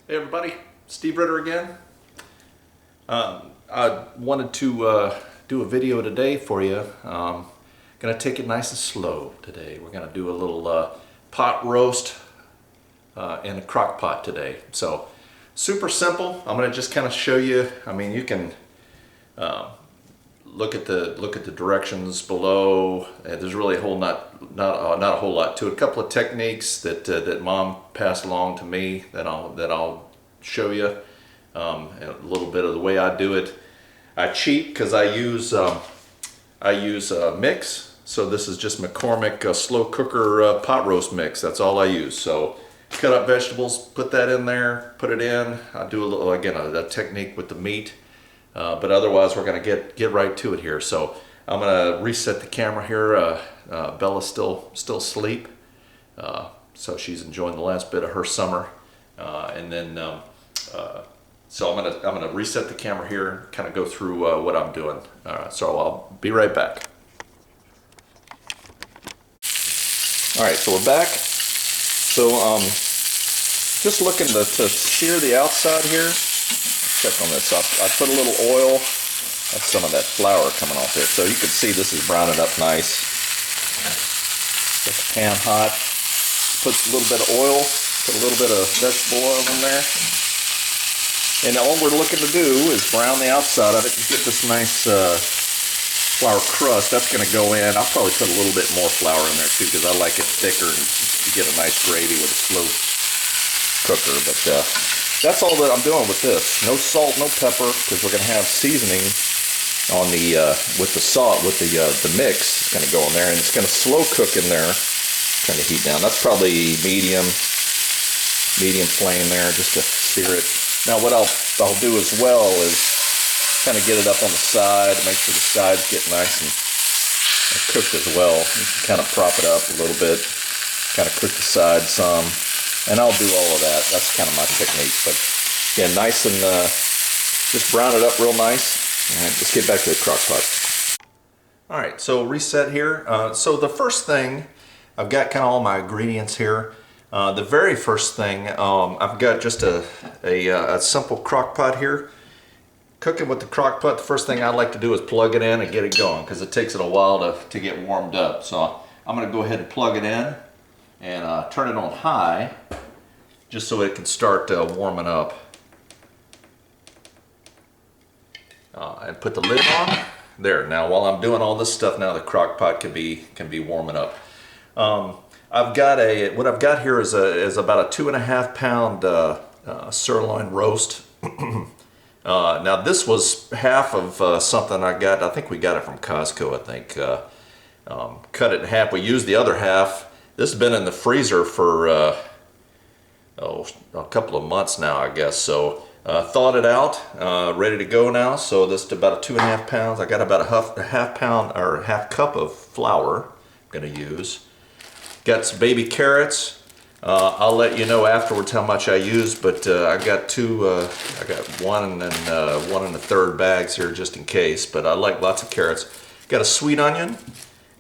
Hey everybody, Steve Ritter again. I wanted to do a video today for you. Gonna take it nice and slow today. We're gonna do a little pot roast in a crock pot today. So super simple. I'm gonna just kind of show you. I mean, you can look at the directions below. There's really a whole not a whole lot to it. A couple of techniques that Mom passed along to me that I'll show you. And a little bit of the way I do it. I cheat because I use a mix. So this is just McCormick slow cooker pot roast mix. That's all I use. So cut up vegetables, put that in there, put it in. I do a little, again, a technique with the meat. But otherwise, we're going to get right to it here. So I'm going to reset the camera here. Bella's still asleep, so she's enjoying the last bit of her summer. And then, so I'm gonna reset the camera here, kind of go through what I'm doing. So I'll be right back. All right, so we're back. So just looking to sear the outside here. Check on this. I put a little oil. That's some of that flour coming off there. So you can see this is browning up nice. Get the pan hot. Put a little bit of oil. Put a little bit of vegetable oil in there. And all we're looking to do is brown the outside of it and get this nice flour crust. That's going to go in. I'll probably put a little bit more flour in there too because I like it thicker and you get a nice gravy with a slow cooker. But that's all that I'm doing with this. No salt, no pepper, because we're going to have seasoning on the with the salt, with the mix. It's going to go in there, and it's going to slow cook in there. Trying to heat down. That's probably medium flame there, just to sear it. Now, what I'll do as well is kind of get it up on the side, make sure the sides get nice and cooked as well. You can kind of prop it up a little bit, kind of cook the sides some. And I'll do all of that. That's kind of my technique. But again, nice and just brown it up real nice. All right, let's get back to the crock pot. All right, so reset here. So the first thing, I've got kind of all my ingredients here. The very first thing, I've got just a simple crock pot here. Cooking with the crock pot, the first thing I like to do is plug it in and get it going because it takes it a while to get warmed up. So I'm going to go ahead and plug it in and turn it on high just so it can start warming up. And put the lid on. There. Now while I'm doing all this stuff now, the crock pot can be warming up. I've got what I've got here is about a 2.5 pound sirloin roast. Now this was half of something I got. I think we got it from Costco. I think cut it in half. We used the other half. This has been in the freezer for a couple of months now, I guess. So thawed it out, ready to go now. So this is about 2.5 pounds. I got about a half pound or half cup of flour I'm going to use. Got some baby carrots. I'll let you know afterwards how much I use, but I got two. I got one and then 1 1/3 bags here just in case. But I like lots of carrots. Got a sweet onion.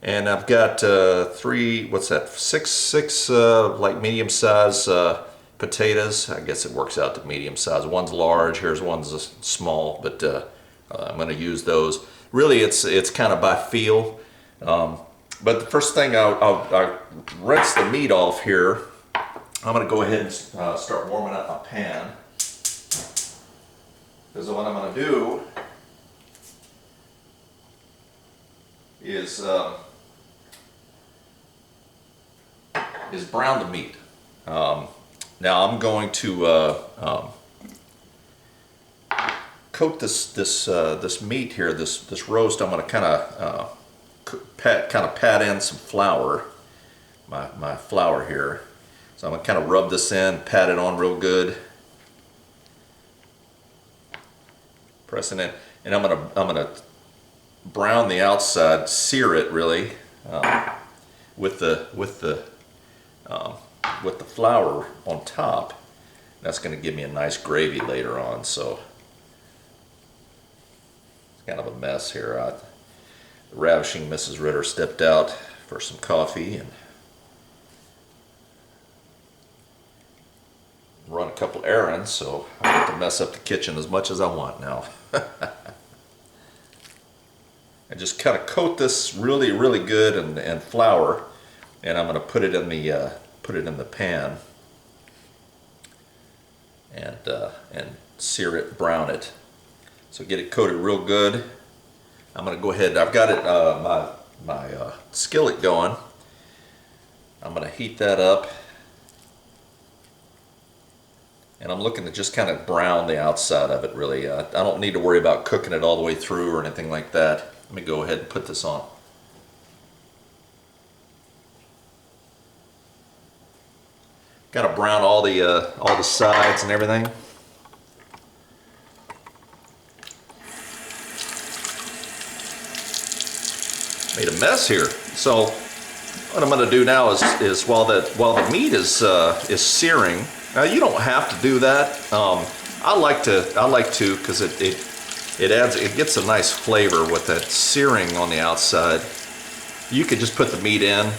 And I've got six like medium-sized potatoes. I guess it works out to medium-sized. One's large, one's small, but I'm going to use those. Really, it's kind of by feel. But the first thing, I'll rinse the meat off here. I'm going to go ahead and start warming up my pan. Because what I'm going to do is brown the meat. Now I'm going to coat this meat here, this roast. I'm going to kind of pat in some flour, my flour here. So I'm going to kind of rub this in, pat it on real good, pressing it, and I'm going to brown the outside, sear it really with the flour on top. That's going to give me a nice gravy later on. So it's kind of a mess here. The ravishing Mrs. Ritter stepped out for some coffee, and run a couple errands, so I have to mess up the kitchen as much as I want now. I just kind of coat this really, really good and flour, and I'm going to put it in the pan and sear it, brown it. So get it coated real good. I'm going to go ahead. I've got it my skillet going. I'm going to heat that up, and I'm looking to just kind of brown the outside of it. Really, I don't need to worry about cooking it all the way through or anything like that. Let me go ahead and put this on. Got to brown all the sides and everything. Made a mess here. So what I'm going to do now is while the meat is searing. Now you don't have to do that. I like to because it gets a nice flavor with that searing on the outside. You could just put the meat in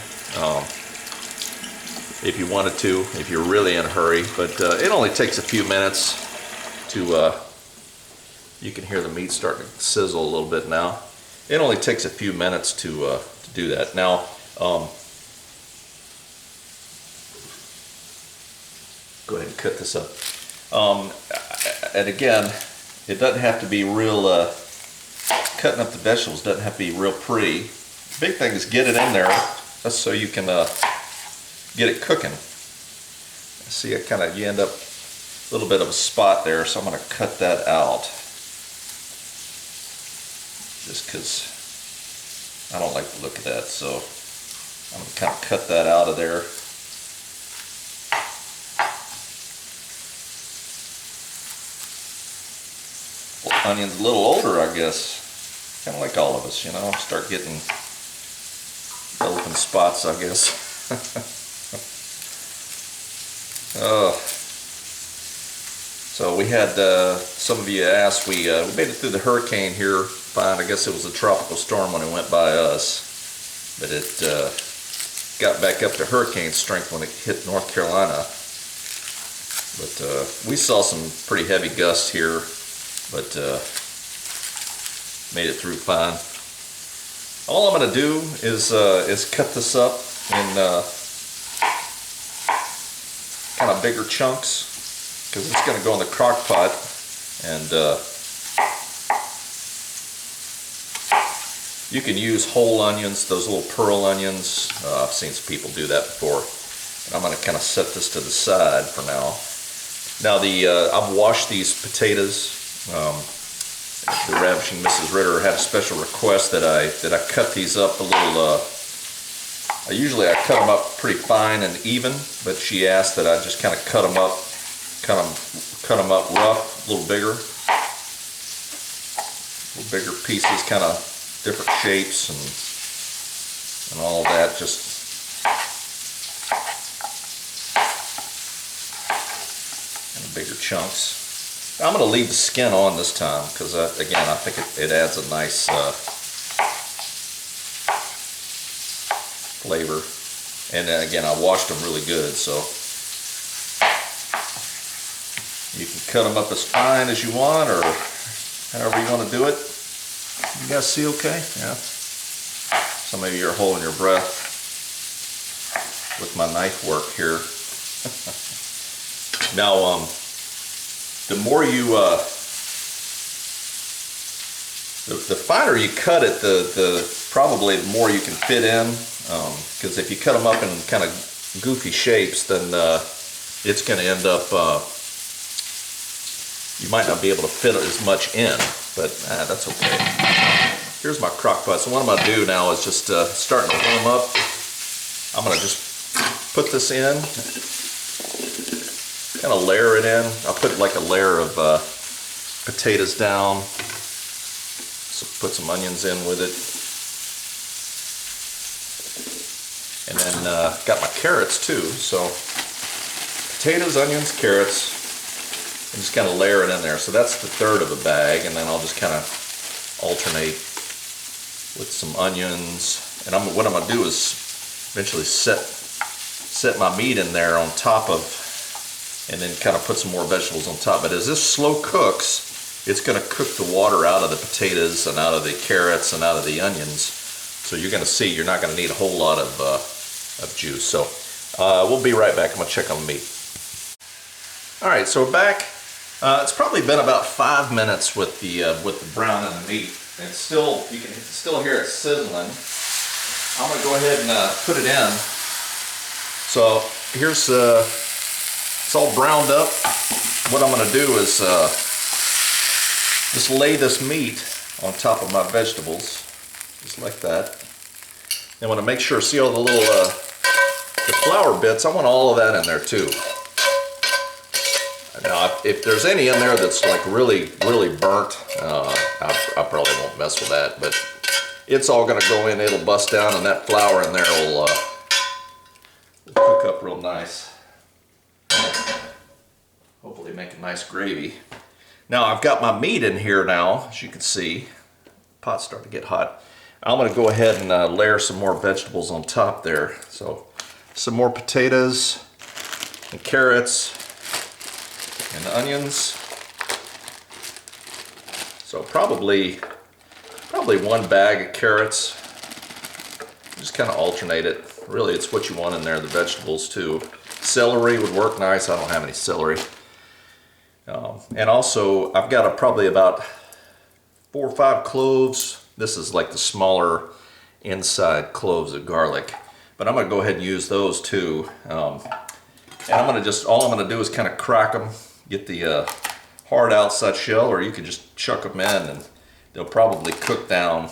if you wanted to, if you're really in a hurry, but it only takes a few minutes to, you can hear the meat starting to sizzle a little bit now. It only takes a few minutes to do that. Now, go ahead and cut this up. And again, it doesn't have to be real, cutting up the vegetables doesn't have to be real pretty. The big thing is get it in there just so you can get it cooking. See, you end up a little bit of a spot there, so I'm going to cut that out. Just because I don't like the look of that, so I'm going to kind of cut that out of there. Onion's a little older, I guess. Kind of like all of us, you know, start getting developing spots, I guess. So we had, some of you asked, we made it through the hurricane here fine. I guess it was a tropical storm when it went by us, but it got back up to hurricane strength when it hit North Carolina. But we saw some pretty heavy gusts here, but made it through fine. All I'm going to do is cut this up in kind of bigger chunks, because it's going to go in the crock pot, and you can use whole onions, those little pearl onions. I've seen some people do that before. And I'm going to kind of set this to the side for now. Now I've washed these potatoes. The Ravishing Mrs. Ritter had a special request that I cut these up a little. Usually I cut them up pretty fine and even, but she asked that I just kind of cut them up rough, a little bigger pieces, kind of different shapes and all that. Just in bigger chunks. I'm going to leave the skin on this time because, again, I think it adds a nice flavor. And again, I washed them really good, so you can cut them up as fine as you want or however you want to do it. You guys see okay? Yeah. Some of you are holding your breath with my knife work here. Now, the more you, the finer you cut it, probably the more you can fit in. Because if you cut them up in kind of goofy shapes, then it's going to end up, you might not be able to fit as much in, but that's okay. Here's my crock pot. So what I'm going to do now is just starting to warm up. I'm going to just put this in, kind of layer it in. I'll put like a layer of potatoes down. So put some onions in with it. And then got my carrots too. So potatoes, onions, carrots, and just kind of layer it in there. So that's the third of the bag, and then I'll just kind of alternate with some onions. And what I'm going to do is eventually set my meat in there on top of and then kind of put some more vegetables on top. But as this slow cooks, it's going to cook the water out of the potatoes and out of the carrots and out of the onions. So you're going to see you're not going to need a whole lot of juice. So we'll be right back. I'm going to check on the meat. All right, so we're back. It's probably been about 5 minutes with the brown in the meat. And it's still, you can still hear it sizzling. I'm going to go ahead and put it in. So here's it's all browned up. What I'm going to do is just lay this meat on top of my vegetables, just like that. And I want to make sure, see all the little the flour bits, I want all of that in there too. Now, if there's any in there that's like really burnt, I probably won't mess with that, but it's all going to go in, it'll bust down, and that flour in there will cook up real nice. Hopefully make a nice gravy. Now I've got my meat in here now, as you can see. Pot's starting to get hot. I'm going to go ahead and layer some more vegetables on top there. So some more potatoes and carrots and onions. So probably 1 bag of carrots. Just kind of alternate it. Really, it's what you want in there, the vegetables too. Celery would work nice. I don't have any celery. And also, I've got probably about 4 or 5 cloves. This is like the smaller inside cloves of garlic. But I'm going to go ahead and use those too. And I'm going to just, all I'm going to do is kind of crack them, get the hard outside shell, or you can just chuck them in and they'll probably cook down.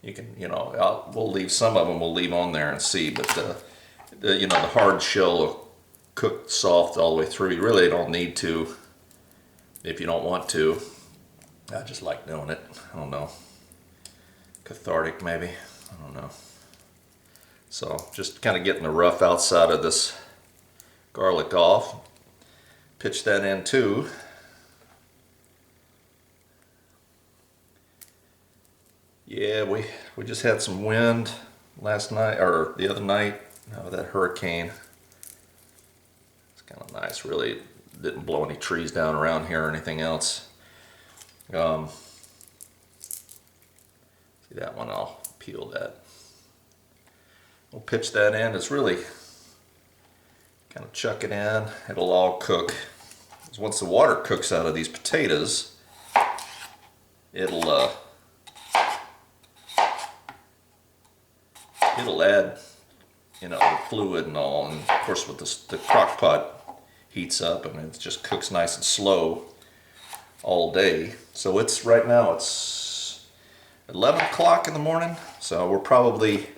You can, we'll leave some of them, we'll leave on there and see, but the hard shell will cook soft all the way through. You really don't need to if you don't want to. I just like doing it. I don't know. Cathartic maybe. I don't know. So just kind of getting the rough outside of this garlic off. Pitch that in too. Yeah, we just had some wind last night, or the other night, that hurricane. It's kind of nice, really didn't blow any trees down around here or anything else. See that one, I'll peel that. We'll pitch that in. It's really kind of chuck it in, it'll all cook. Once the water cooks out of these potatoes, it'll add, the fluid and all, and of course with the crock pot heats up and it just cooks nice and slow all day. So it's right now it's 11 o'clock in the morning, so we're probably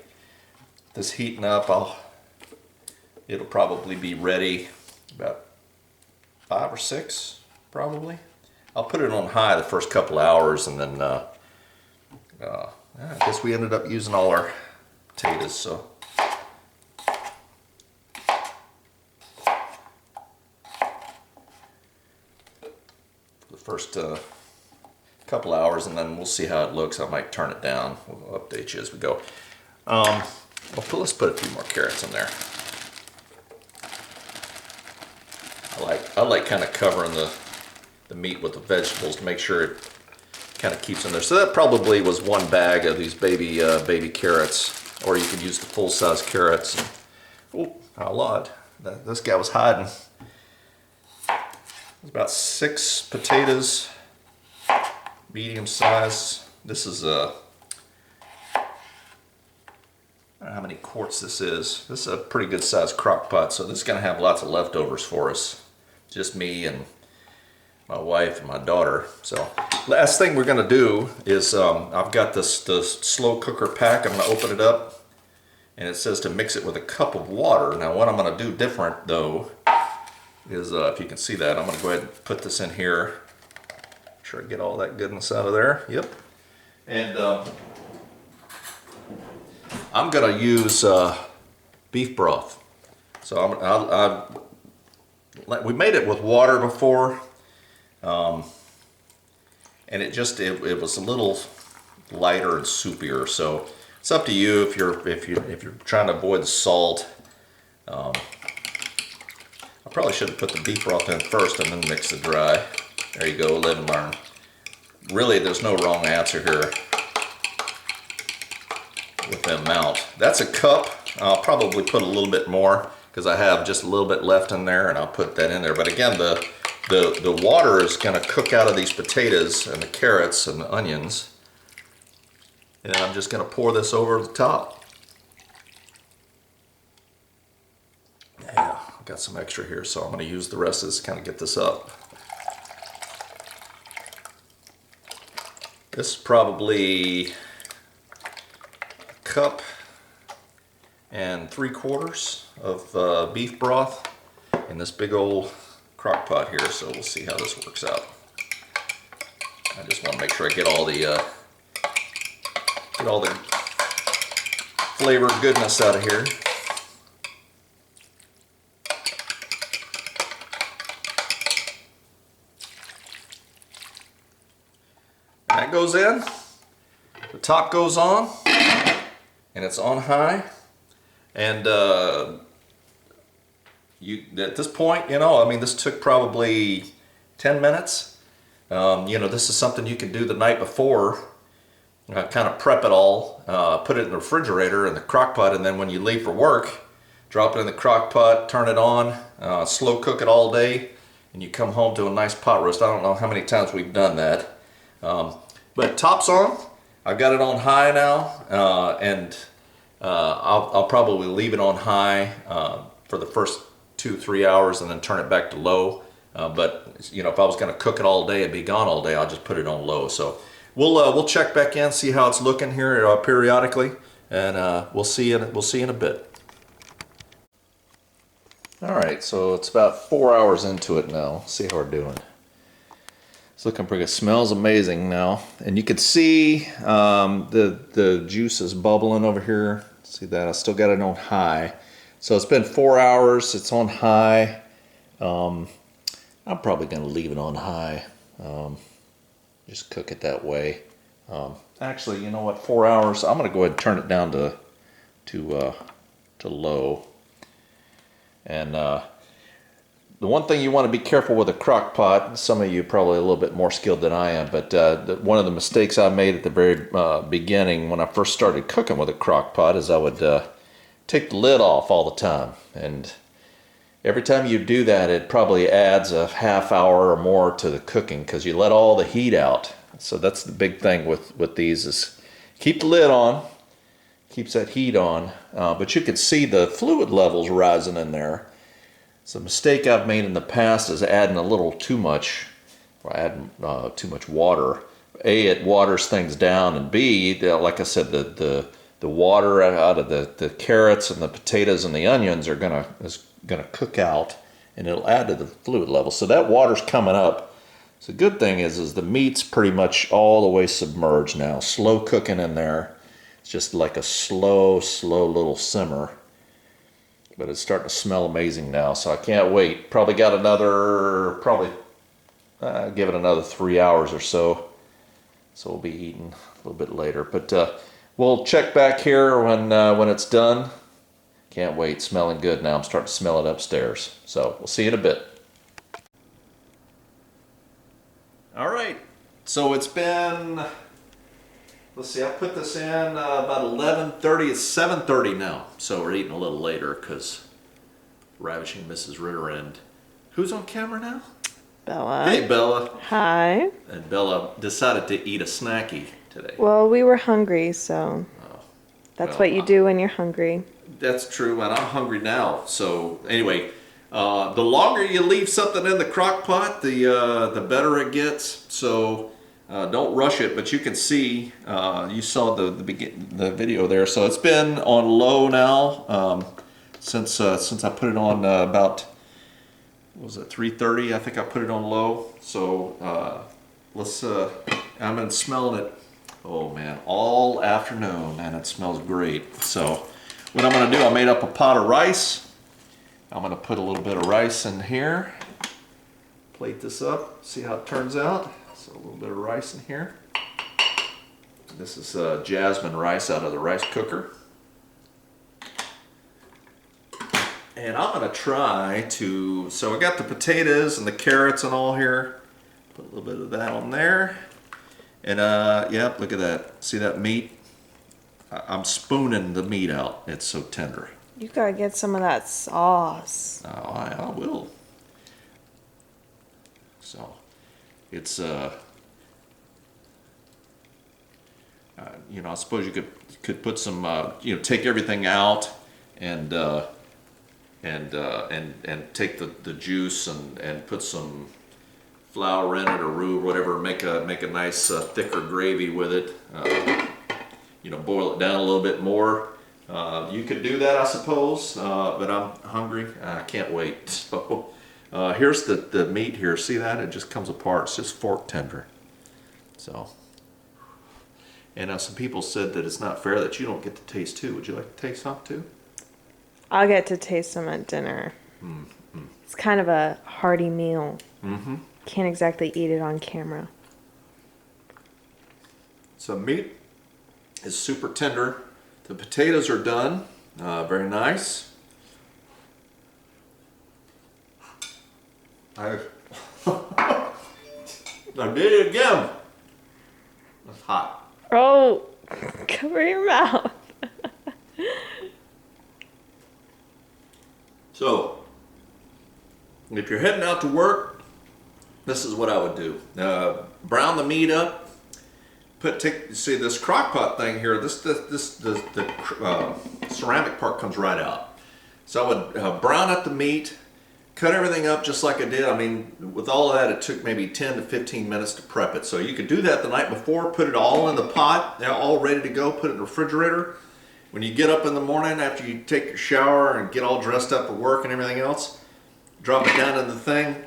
this heating up. It'll probably be ready about 5 or 6 probably. I'll put it on high the first couple hours, and then I guess we ended up using all our potatoes, so the first couple hours, and then we'll see how it looks. I might turn it down. We'll update you as we go. Let's put a few more carrots in there. I like kind of covering the meat with the vegetables to make sure it kind of keeps in there. So that probably was 1 bag of these baby carrots, or you could use the full-size carrots. Oh, I lied. This guy was hiding. There's about 6 potatoes, medium size. This is I don't know how many quarts this is. This is a pretty good sized crock pot, so this is going to have lots of leftovers for us. Just me and my wife and my daughter. So last thing we're going to do is I've got the slow cooker pack. I'm going to open it up, and it says to mix it with a cup of water. Now what I'm going to do different though is, if you can see that, I'm going to go ahead and put this in here. Make sure I get all that goodness out of there. Yep. And I'm going to use beef broth. So we made it with water before, and it was a little lighter and soupier. So it's up to you if you're trying to avoid the salt. I probably should have put the beef broth in first and then mix the dry. There you go, live and learn. Really, there's no wrong answer here with the amount. That's a cup. I'll probably put a little bit more because I have just a little bit left in there, and I'll put that in there. But again, the water is going to cook out of these potatoes and the carrots and the onions. And I'm just going to pour this over the top. Yeah, I've got some extra here, so I'm going to use the rest of this to kind of get this up. This is probably a cup and 3/4 of beef broth in this big old crock pot here, so we'll see how this works out. I just want to make sure I get all the flavor goodness out of here. That goes in, the top goes on, and it's on high. And at this point, I mean, this took probably 10 minutes. This is something you can do the night before, kind of prep it all, put it in the refrigerator in the crock pot, and then when you leave for work, drop it in the crock pot, turn it on, slow cook it all day, and you come home to a nice pot roast. I don't know how many times we've done that. But top's on. I've got it on high now, and I'll probably leave it on high for the first 2-3 hours and then turn it back to low. But if I was going to cook it all day and be gone all day, I'll just put it on low. So we'll check back in, see how it's looking here periodically, and we'll see in a bit. All right, so it's about 4 hours into it now. See how we're doing. It's looking pretty good. Smells amazing now, and you can see the juice is bubbling over here. See that? I still got it on high. So it's been 4 hours. It's on high. I'm probably going to leave it on high. Just cook it that way. Actually, you know what? 4 hours. I'm going to go ahead and turn it down to low. And the one thing you want to be careful with a crock pot, some of you are probably a little bit more skilled than I am, but one of the mistakes I made at the very beginning when I first started cooking with a crock pot is I would take the lid off all the time. And every time you do that, it probably adds a half hour or more to the cooking because you let all the heat out. So that's the big thing with these is keep the lid on, keeps that heat on, but you can see the fluid levels rising in there. So a mistake I've made in the past is adding a little too much, or adding too much water. A, it waters things down, and B, like I said, the water out of the carrots and the potatoes and the onions is gonna cook out, and it'll add to the fluid level. So that water's coming up. So the good thing is the meat's pretty much all the way submerged now, slow cooking in there. It's just like a slow little simmer. But it's starting to smell amazing now, so I can't wait. Probably got give it another 3 hours or so. So we'll be eating a little bit later. But we'll check back here when it's done. Can't wait, smelling good now. I'm starting to smell it upstairs. So we'll see you in a bit. All right, so it's been, let's see, I put this in about 11:30. It's 7:30 now, so we're eating a little later because ravishing Mrs. Ritter and who's on camera now? Bella. Hey, Bella. Hi. And Bella decided to eat a snacky today. Well, we were hungry, so that's what you do when you're hungry. That's true, and I'm hungry now. So anyway, the longer you leave something in the crock pot, the better it gets. So. Don't rush it, but you can see, you saw the video there. So it's been on low now since I put it on about, what was it, 3:30? I think I put it on low. So I've been smelling it, oh man, all afternoon, and it smells great. So what I'm going to do, I made up a pot of rice. I'm going to put a little bit of rice in here, plate this up, see how it turns out. So a little bit of rice in here. This is jasmine rice out of the rice cooker. And I'm gonna try to, so I got the potatoes and the carrots and all here. Put a little bit of that on there. And yeah, look at that. See that meat? I'm spooning the meat out. It's so tender. You gotta get some of that sauce. Oh, I will. So, it's you know, I suppose you could put some, you know, take everything out and take the juice and put some flour in it or roux, whatever. Make a nice thicker gravy with it. You know, boil it down a little bit more. You could do that, I suppose, but I'm hungry. I can't wait. So here's the meat here. See that? It just comes apart. It's just fork tender. So, and some people said that it's not fair that you don't get to taste too. Would you like to taste some too? I'll get to taste some at dinner. Mm-hmm. It's kind of a hearty meal. Mm-hmm. Can't exactly eat it on camera. So meat is super tender. The potatoes are done. Very nice. I did it again. It's hot. Oh, cover your mouth. So, if you're heading out to work, this is what I would do. Brown the meat up. See this Crockpot thing here. The ceramic part comes right out. So I would brown up the meat, cut everything up just like I did. I mean, with all of that, it took maybe 10 to 15 minutes to prep it. So you could do that the night before, put it all in the pot, all ready to go, put it in the refrigerator. When you get up in the morning after you take your shower and get all dressed up for work and everything else, drop it down in the thing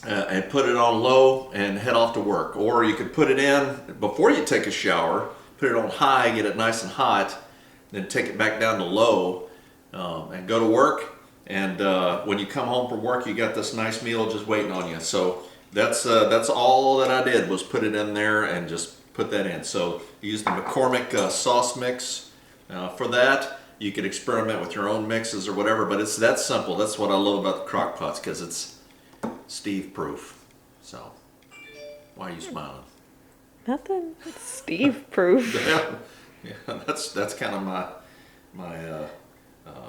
and put it on low and head off to work. Or you could put it in before you take a shower, put it on high, get it nice and hot, then take it back down to low and go to work. And when you come home from work, you got this nice meal just waiting on you. So that's all that I did was put it in there and just put that in. So you use the McCormick sauce mix for that. You could experiment with your own mixes or whatever, but it's that simple. That's what I love about the crock pots, because it's Steve proof. So why are you smiling? Nothing. It's Steve proof. Yeah, that's kind of my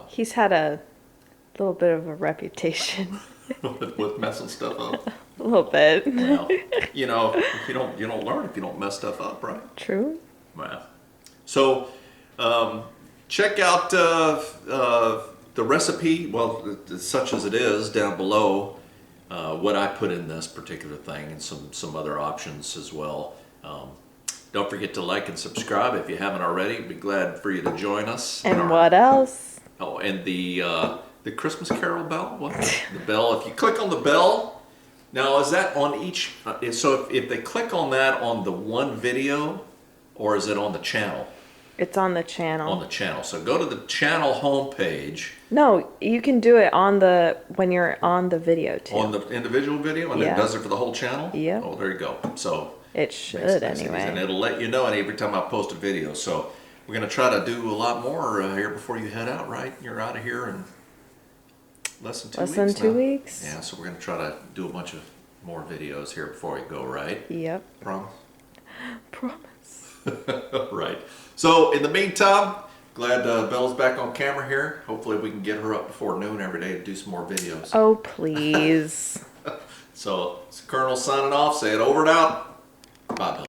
He's had a little bit of a reputation. with messing stuff up. A little bit. Well, you know, you don't learn if you don't mess stuff up, right? True. Wow. So check out the recipe, well, such as it is, down below. What I put in this particular thing, and some other options as well. Don't forget to like and subscribe if you haven't already. Be glad for you to join us. And what else? Oh, and the Christmas Carol bell. What? The bell. If you click on the bell, now is that on each? So if they click on that on the one video, or is it on the channel? It's on the channel. On the channel. So go to the channel homepage. No, you can do it when you're on the video too. On the individual video, and Yeah. it does it for the whole channel? Yeah. Oh, there you go. So It should anyway. And it'll let you know every time I post a video. So we're going to try to do a lot more here before you head out, right? You're out of here in less than 2 weeks. Less than 2 now. weeks? Yeah, so we're going to try to do a bunch of more videos here before we go, right? Yep. Promise? Promise. Right. So in the meantime, glad Belle's back on camera here. Hopefully we can get her up before noon every day to do some more videos. Oh, please. So it's Colonel signing off. Say it over and out. Bye, Belle.